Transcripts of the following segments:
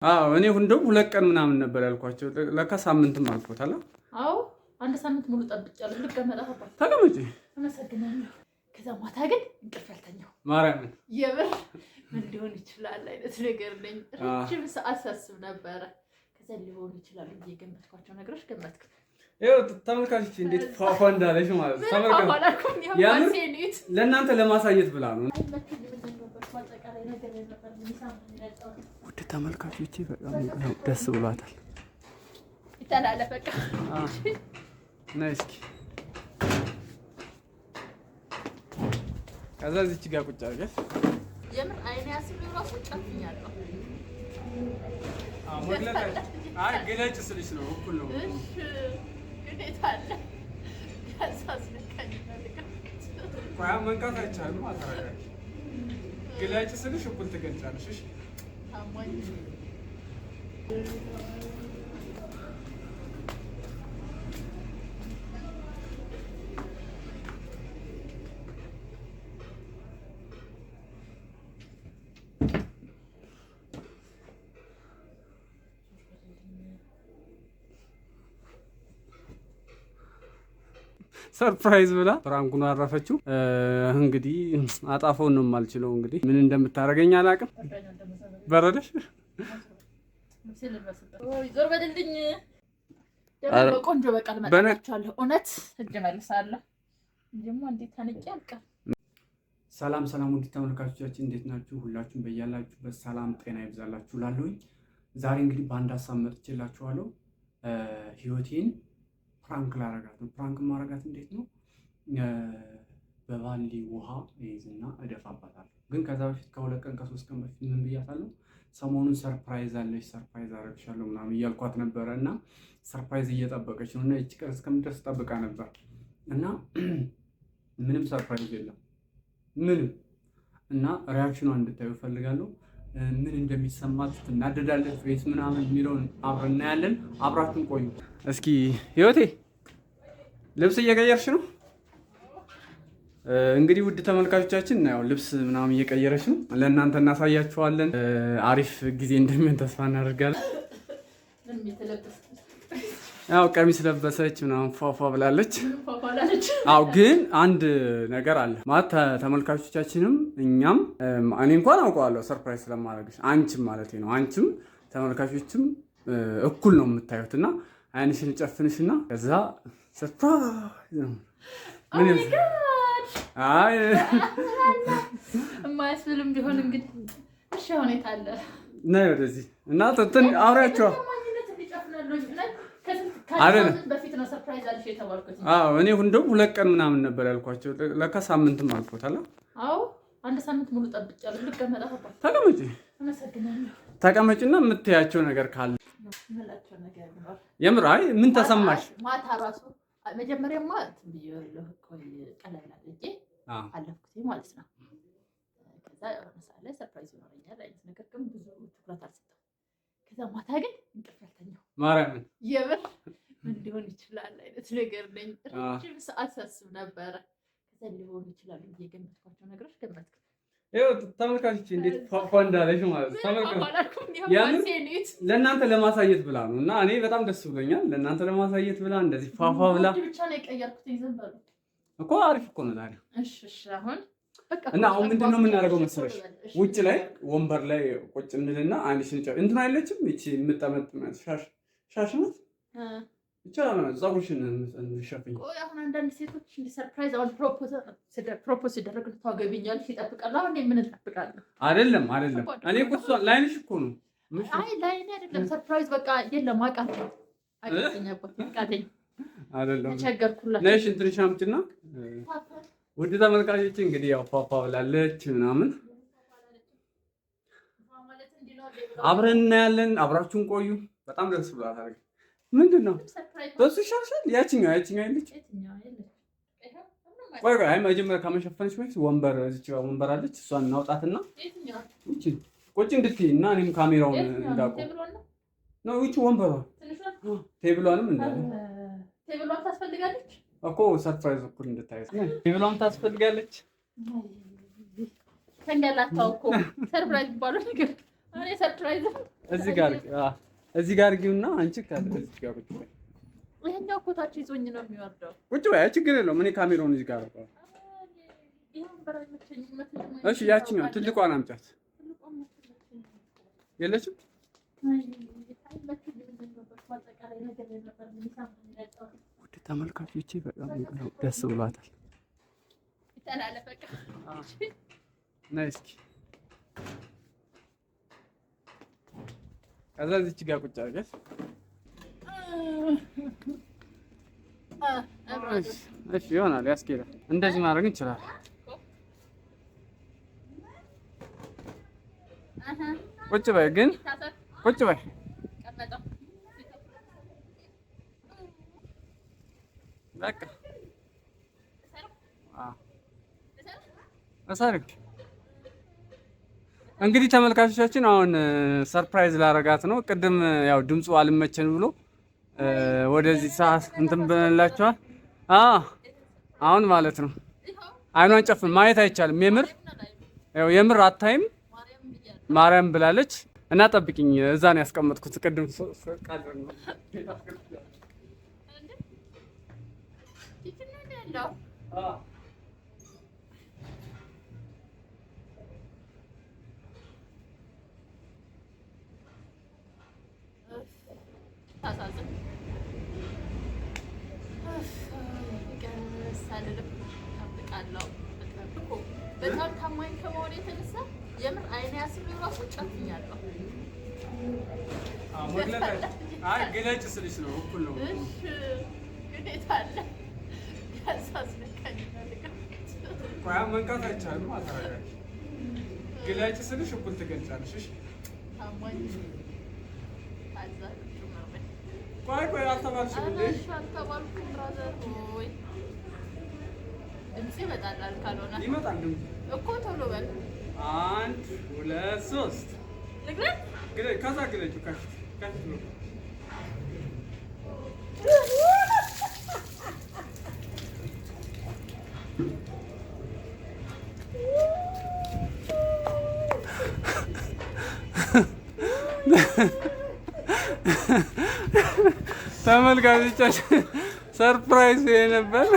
አዎ እኔ እንደውም 2 ቀን ምናምን ነበር ያልኳቸው። ለካ ሳምንትም አልፎታል። አዎ አንድ ሳምንት ሙሉ ጠብቄያለሁ። ልቀመጣ አባባ ተቀመጪ። አመሰግናለሁ። ከዛ ማታ ግን እንቅልፍ አልተኛሁም። ማርያምን የምር ምን ሊሆን ይችላል አይነት ነገር ነኝ። ረጅም ሰዓት ሳስብ ነበረ። ከዛ ሊሆን ይችላል ብዬ ገመትኳቸው ነገሮች ገመትኩ። ይኸው ተመልካቾች እንዴት ፏፏ እንዳለሽ ማለት ነው። ተመልካቾች ለእናንተ ለማሳየት ብላ ነው። ውድ ተመልካቾቼ በጣም ደስ ብሏታል። ይተላለፍ በቃ ነይ እስኪ ከዛ እዚች ጋር ቁጭ አድርገሽ የምር አይኔ ያስሉ ራሱ ጨፍኛለሁ። አይ ግለጭ ስልሽ ነው እኩል ነው። እሺ ግዴታ አለ ያሳስነካኝ ቆያ መንካት አይቻልም። አታረጋሽ ግለጭ ስልሽ እኩል ትገልጫለሽ። እሺ አማኝ ሰርፕራይዝ ብላ ፍራንኩን አረፈችው። እንግዲህ አጣፈውን ነው የማልችለው። እንግዲህ ምን እንደምታደርገኝ አላውቅም። በረደሽ ዞር በልልኝ። ደግሞ ቆንጆ በቃል መጣቻለሁ። እውነት እጅ መልሳለሁ እንጂማ እንዴት ታንቂ አልቀር። ሰላም ሰላም፣ ውድ ተመልካቾቻችን እንዴት ናችሁ? ሁላችሁም በያላችሁበት ሰላም ጤና ይብዛላችሁ እላለሁኝ። ዛሬ እንግዲህ በአንድ ሀሳብ መጥቼላችኋለሁ። ህይወቴን ፕራንክ ላረጋት ነው። ፕራንክ ማረጋት እንዴት ነው? በባሊ ውሃ ይዝና እደፋባታለሁ። ግን ከዛ በፊት ከ2 ቀን ከ3 ቀን በፊት ምን ብያታለሁ? ሰሞኑን ሰርፕራይዝ አለሽ፣ ሰርፕራይዝ አረግሻለሁ ምናምን እያልኳት ነበረ እና ሰርፕራይዝ እየጠበቀች ነው እና እቺ ቀን እስከምደርስ ጠብቃ ነበር እና ምንም ሰርፕራይዝ የለም ምንም። እና ሪያክሽኗን እንድታዩ ፈልጋለሁ። ምን እንደሚሰማት ትናደዳለች ወይስ ምናምን የሚለውን አብረን እናያለን። አብራችሁን ቆዩ። እስኪ ህይወቴ ልብስ እየቀየርሽ ነው? እንግዲህ ውድ ተመልካቾቻችን ያው ልብስ ምናምን እየቀየረች ነው። ለእናንተ እናሳያችኋለን። አሪፍ ጊዜ እንደሚሆን ተስፋ እናደርጋለን። ያው ቀሚስ ለበሰች ምናምን ፏፏ ብላለች። አው ግን አንድ ነገር አለ ማለት ተመልካቾቻችንም እኛም እኔ እንኳን አውቀዋለሁ ሰርፕራይዝ ስለማድረግሽ፣ አንቺም ማለት ነው አንቺም ተመልካቾችም እኩል ነው የምታዩት እና አይንሽን ጨፍንሽና ከዛ ሰርፕራይዝ ነው። ምን አይ የማያስብልም ቢሆን እንግዲህ እሺ ሁኔታ አለ ነይ ወደዚህ እና አውሪያቸው አይደለም በፊት ነው ሰርፕራይዝ አልሽ የተባልኩት። አዎ እኔ እንደውም 2 ቀን ምናምን ነበር ያልኳቸው። ለካ ሳምንትም አልፎታል። አዎ አንድ ሳምንት ሙሉ ጠብቄያለሁ። ልቀመጣ አባባ ተቀመጪ። አመሰግናለሁ። ተቀመጪና የምትያቸው ነገር ካለ ምላቸው ነገር ነው። የምር አይ ምን ተሰማሽ? ማታ ራሱ መጀመሪያማ ብዬሽ ቆይ ቀለል አድርጌ አለፍኩት ማለት ነው። ከዛ መሳለ ሰርፕራይዝ ይኖረኛል አይነት ነገር ግን ብዙ ትኩረት አልሰጠም። ከዛ ማታ ግን እንቅልፍ አልተኛሁም። ማርያምን የምር ምን ሊሆን ይችላል አይነት ነገር ነኝ። ረጅም ሰዓት ሳስብ ነበረ። ከዛ ሊሆን ይችላል ብዬ ገመትኳቸው ነገሮች ገመትኩ። ይኸው ተመልካቾች እንዴት ፏፏ እንዳለሽ ማለት ነው። ተመልካቾች ለእናንተ ለማሳየት ብላ ነው እና እኔ በጣም ደስ ብሎኛል። ለእናንተ ለማሳየት ብላ እንደዚህ ፏፏ ብላ ብቻ ነው የቀየርኩት። ይዘንበሉ እኮ አሪፍ እኮ ነው ዛሬ። እሺ እሺ አሁን እና አሁን ምንድነው የምናደርገው መሰለሽ? ውጭ ላይ ወንበር ላይ ቁጭ እንልና አንቺን እንትን አይለችም እቺ የምጠመጥማት ሻሽ ናት ብቻ ጸጉርሽን እንሸፍኝ። ቆይ አሁን አንዳንድ ሴቶች እንደ ሰርፕራይዝ አሁን ፕሮፖዝ ሲደረግ ታገቢኛለሽ ይጠብቃሉ። አሁን ምን እጠብቃለሁ? አይደለም እኔ እኮ ላይንሽ እኮ ነው። አይ ላይን አይደለም ሰርፕራይዝ በቃ የለም አቃተኝ አቃተኝ አይደለም ተቸገርኩላችሁ። ነሽ እንትን ሻምጭና ውድ ተመልካቾች እንግዲህ ያው ፏፏ ብላለች ምናምን አብረን እናያለን። አብራችሁን ቆዩ። በጣም ደስ ብሏታል። ምንድን ነው በሱ ይሻልሻል። ያቺኛው የለች። ቆይ አይ መጀመሪያ ከመሸፈንሽ በፊት ወንበር እዚች ጋር ወንበር አለች። እሷን እናውጣትና ቁጭ እንድትይ እና እኔም ካሜራውን እንዳቆም ነው። ይቺ ወንበሯ ቴብሏንም እንዳለ ቴብሏን ታስፈልጋለች እኮ ሰርፕራይዝ እኩል እንድታይ ቴብሏን ታስፈልጋለች። ከእንደላታው እኮ ሰርፕራይዝ ባለው ነገር እኔ ሰርፕራይዝ እዚህ ጋር አድርጊውና አንቺ እዚህ ጋር ቁጭ በይ። ይሄኛው እኮ ታች ይዞኝ ነው የሚወርደው። ቁጭ በይ፣ ችግር የለውም። እኔ ካሜራውን እዚህ ጋር አደርገዋለሁ። እሺ፣ ያቺኛው ትልቋን አምጫት። የለችም ውድ ተመልካቾቼ፣ በጣም ደስ ብሏታል። ነይ እስኪ ከዛ እዚች ጋር ቁጭ አድርገሽ እሺ፣ ይሆናል፣ ያስኬዳል። እንደዚህ ማድረግ እንችላለን። ቁጭ በይ ግን ቁጭ በይ። በቃ አሳርግ። እንግዲህ ተመልካቾቻችን አሁን ሰርፕራይዝ ላረጋት ነው። ቅድም ያው ድምፁ አልመቸን ብሎ ወደዚህ ሰዓት እንትን ብለላችኋል። አሁን ማለት ነው አይኗን ጨፍን ማየት አይቻልም። የምር አታይም ማርያም ብላለች እና ጠብቂኝ። እዛ ነው ያስቀመጥኩት ቅድም ቃል ነው በጣም ታማኝ ከመሆን የተነሳ የምር አይኔ ያስሉ ራሱ ጨፍኛለሁ። ግለጭ ስልሽ ነው እኩል ነው። ግዴታ አለ። መንካት አይቻልም። አተረጋጊ። ግለጭ ስልሽ እኩል ትገልጫለሽ። ቆይ አልተባልሽም እንዴ? አልተባልኩም ብራዘር ሆይ። ድምፅ ይመጣል ካልሆነ ይመጣል ድምፅ እኮ ቶሎ በል። 1 2 3 ግለጭ። ከዛ ግለጭ ከፊት ነው። ተመልካቾቻችን ሰርፕራይዝ ነበር።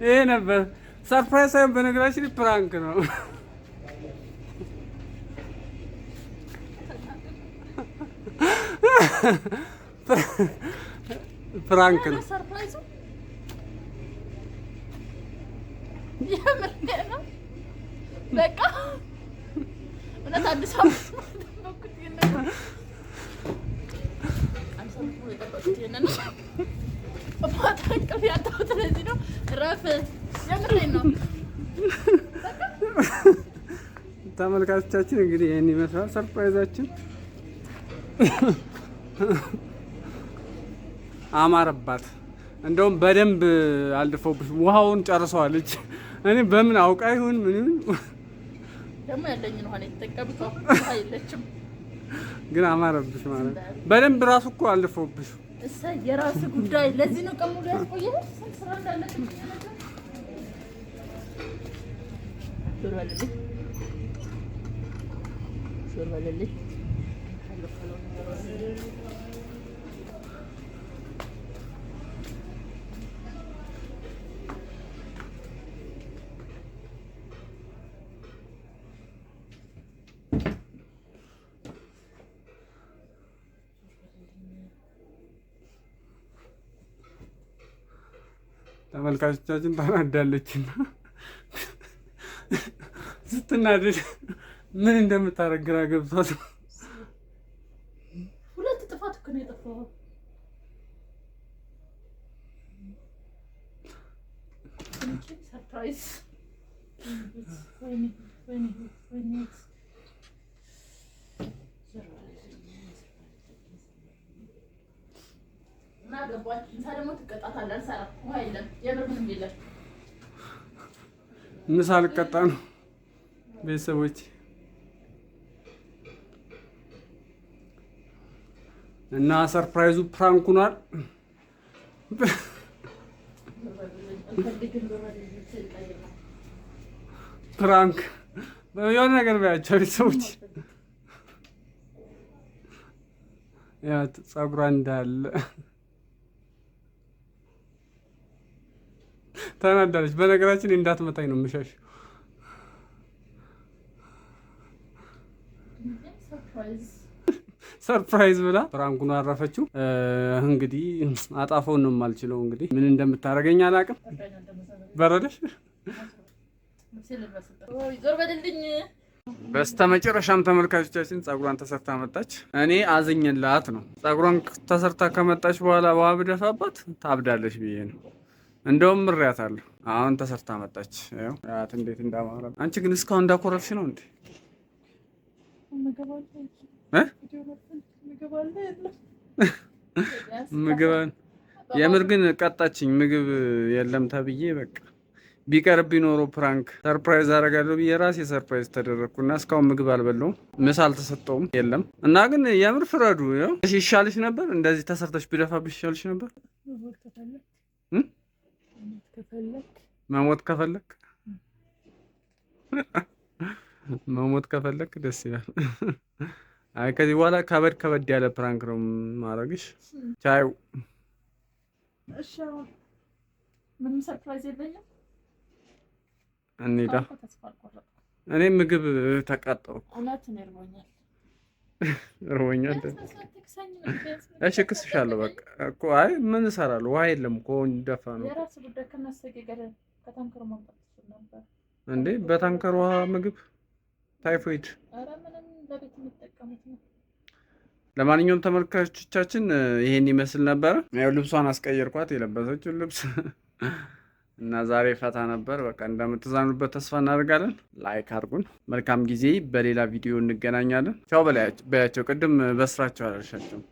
ይሄ ነበር ሰርፕራይዝ ሳይሆን በነገራችን ፕራንክ ነው። ፕራንክ ነው። በቃ እውነት አንድ ሰው ያጣሁት ለዚህ ነው። ረፍ የምሬን ነው። ተመልካቾቻችን እንግዲህ ይህን ይመስላል ሰርፕራይዛችን። አማረባት። እንደውም በደንብ አልድፈውብሽ ውሃውን ጨርሰዋለች። እኔ በምን አውቃ ይሁን ምን ይሁን ደግሞ ያለኝን ውሃ ነው የተጠቀምኩት። የለችም ግን አማረብሽ ማለት በደንብ ራሱ እኮ አልድፈውብሽ። እሰይ የራስ ጉዳይ። ለዚህ ነው ቀሙሉ ያስቆየህ። ስንት ስራ እንዳለብኝ ሹር በልልኝ። ተመልካቾቻችን ታናዳለችና ስትናደድ ምን እንደምታረግ ግራ ገብቷት ሁለት ጥፋት እኮ ነው የጠፋው። ሰርፕራይዝ እና ገባች። ምሳ ደግሞ ትቀጣታለህ። አልሰራም። ውሃ የለም። የምር ምንም የለም። ምሳ ልቀጣ ነው ቤተሰቦች እና ሰርፕራይዙ ፕራንክ ሆኗል። ፕራንክ የሆነ ነገር በያቸው ቤተሰቦች። ያ ፀጉሯ እንዳለ ተናዳለች። በነገራችን እንዳትመታኝ ነው የምሻሽ። ሰርፕራይዝ ብላ ፕራንኩን አረፈችው። እንግዲህ አጣፈውን ነው የማልችለው። እንግዲህ ምን እንደምታደርገኝ አላውቅም። በረደሽ በስተመጨረሻም ተመልካቾቻችን ፀጉሯን ተሰርታ መጣች። እኔ አዝኝላት ነው። ፀጉሯን ተሰርታ ከመጣች በኋላ ውሃ ብደፋባት ታብዳለች ብዬ ነው። እንደውም ምሬያታለሁ። አሁን ተሰርታ መጣች። ያት እንዴት እንዳማረ። አንቺ ግን እስካሁን እንዳኮረፍሽ ነው እንዴ? ምግብ የምር ግን ቀጣችኝ። ምግብ የለም ተብዬ በቃ ቢቀርብ ኖሮ ፕራንክ ሰርፕራይዝ አደርጋለሁ ብዬ ራሴ ሰርፕራይዝ ተደረግኩና እስካሁን ምግብ አልበላሁም። ምሳ አልተሰጠውም የለም። እና ግን የምር ፍረዱ። ይሻልሽ ነበር እንደዚህ ተሰርተሽ ቢደፋብሽ ይሻልሽ ነበር። መሞት ከፈለክ ደስ ይላል። አይ ከዚህ በኋላ ከበድ ያለ ፕራንክ ነው ማረግሽ። ቻዩ እሺ። ምንም ሰርፕራይዝ የለኝም። እንሂዳ። እኔ ምግብ ተቃጠልኩ። እውነት ነው እርቦኛል። እሺ እክስሻለሁ። በቃ እኮ አይ ምን እሰራለሁ? ውሃ የለም እኮ እንደፋ ነው እንዴ? በታንከር ውሃ ምግብ ታይፎይድ። ለማንኛውም ተመልካቾቻችን ይሄን ይመስል ነበረ። ያው ልብሷን አስቀየርኳት፣ የለበሰችው ልብስ እና ዛሬ ፈታ ነበር። በቃ እንደምትዛኑበት ተስፋ እናደርጋለን። ላይክ አድርጉን። መልካም ጊዜ። በሌላ ቪዲዮ እንገናኛለን። ቻው በያቸው። ቅድም በስራቸው አላልሻቸውም።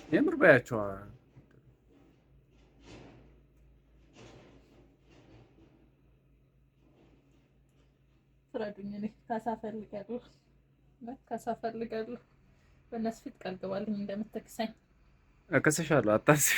የምር በያቸው። ፍረዱኝ። እኔ ካሳ ፈልጋለሁ። በእነሱ ፊት ቃል ግባልኝ እንደምትክሰኝ። እከስሻለሁ፣ አታስቢ።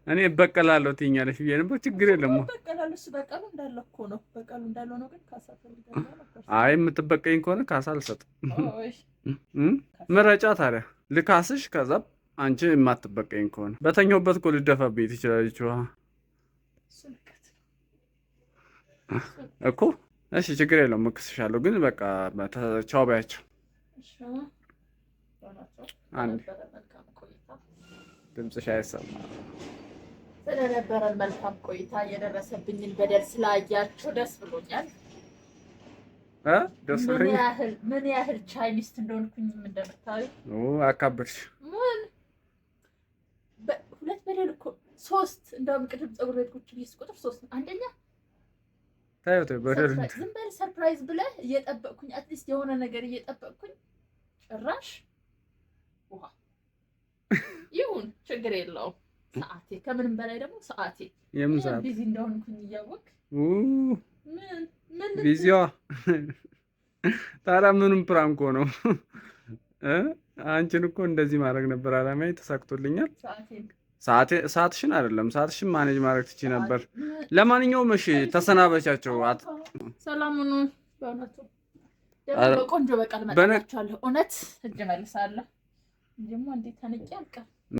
እኔ እበቀላለሁ ትይኛለሽ ብዬሽ ነበር። ችግር የለም። እበቀላለሁ። እሱ በቀሉ እንዳለ እኮ ነው። በቀሉ እንዳለው ነው። ግን ካሳ ፈልጋለሁ። አይ የምትበቀኝ ከሆነ ካሳ አልሰጥም። ምረጫ ታዲያ ልካስሽ። ከዛ አንቺ የማትበቀኝ ከሆነ በተኛውበት እኮ ልደፋብኝ ትችላለች ውሃ እኮ። እሺ ችግር የለውም። እክስሻለሁ። ግን በቃ ቻው በያቸው። አንድ ድምፅሽ አይሰማም። ስለነበረን መልካም ቆይታ የደረሰብኝን በደል ስላያችሁ ደስ ብሎኛል። ምን ያህል ቻይኒስት እንደሆንኩኝ እንደምታዩ አካበድሽ። ምን ሁለት በደል እኮ ሶስት። እንደውም ቅድም ፀጉር ቤት ቁጭ ብዬ ስቆጥር ሶስት። አንደኛ በደል ዝም በል ሰርፕራይዝ ብለህ እየጠበቅኩኝ አትሊስት የሆነ ነገር እየጠበቅኩኝ ጭራሽ ውሃ ይሁን ችግር የለውም። ሰዓቴ ከምንም በላይ ደግሞ ሰዓቴ የምን ሰዓት ቢዚ እንደሆንኩኝ እያወቅህ ምን ቢዚዋ። ታዲያ ምንም ፕራንኮ ነው። አንቺን እኮ እንደዚህ ማድረግ ነበር አላማዬ። ተሳክቶልኛል። ሰዓትሽን አይደለም፣ ሰዓትሽን ማኔጅ ማድረግ ትችይ ነበር። ለማንኛውም እሺ ተሰናበቻቸው። ሰላሙኑ በእውነቱ ደግሞ ቆንጆ በቃል መጣላችኋለሁ። እውነት እጅ መልሳለሁ እንጂማ እንዴት ተንቄ አልቀር